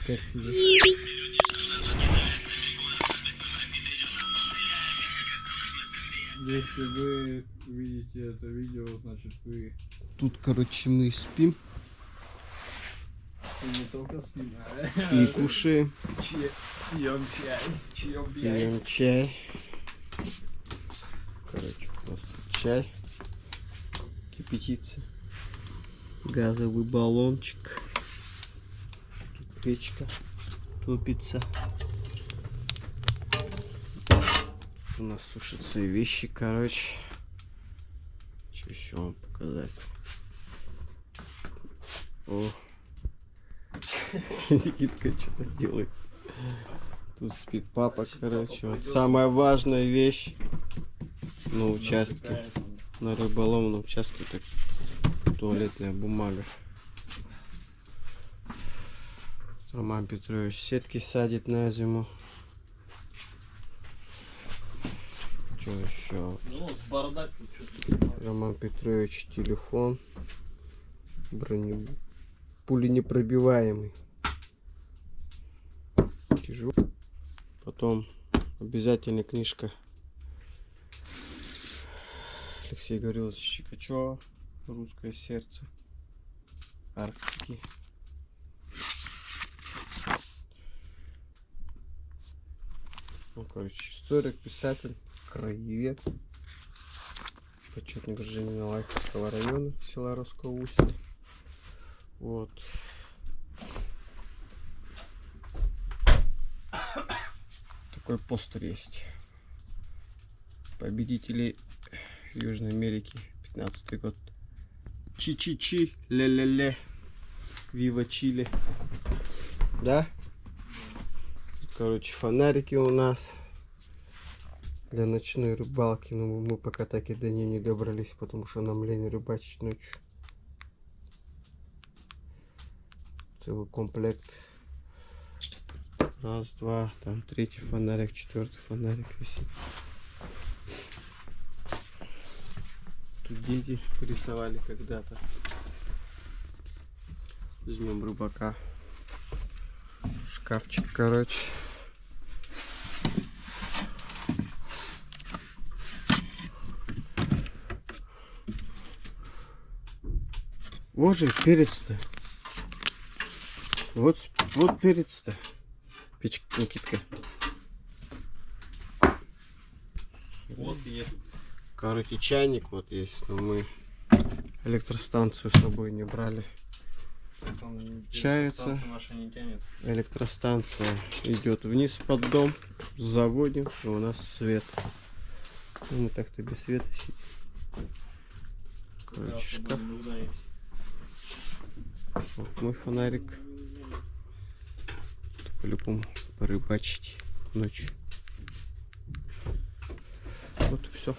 персики. Если вы видите это видео, значит вы... Тут, короче, мы спим. И не только спим, И кушаем. Пьем чай. Пьем чай. Короче, у нас тут чай. Кипятится. Газовый баллончик. Тут печка топится. У нас сушатся вещи, короче. Что еще вам показать? О, Никитка что-то делает. Тут спит папа, короче. Вот самая важная вещь на участке, на рыболовном участке, так туалетная бумага. Роман Петрович сетки садит на зиму. Что еще? Ну, бардак. Роман Петрович телефон. Пуленепробиваемый. Тяжелый. Потом обязательно книжка Алексея Гавриловича Чикачева «Русское сердце Арктики». Ну, короче, историк, писатель, краевед, почетный гражданин Лайковского района, села Русского Устья. Вот. Такой постер есть. Победители Южной Америки, 15-й год. Чи-чи-чи, ля-ля-ля, вива Чили. Да? Короче, фонарики у нас для ночной рыбалки. Но мы пока так и до нее не добрались, потому что нам лень рыбачить ночью. Целый комплект. Раз, два, там третий фонарик, четвертый фонарик висит. Тут дети рисовали когда-то. Возьмем рыбака. Шкафчик, короче. Вот же перец-то. Вот перец-то. Печка, Никитка. Вот есть. Короче, чайник вот есть, но мы электростанцию с собой не брали. Чается. Не тянет. Электростанция идет вниз под дом. Заводим, и у нас свет. Ну, мы так-то без света сидим. Короче, шкаф. Вот мой фонарик. По-любому порыбачить ночью. Вот и все.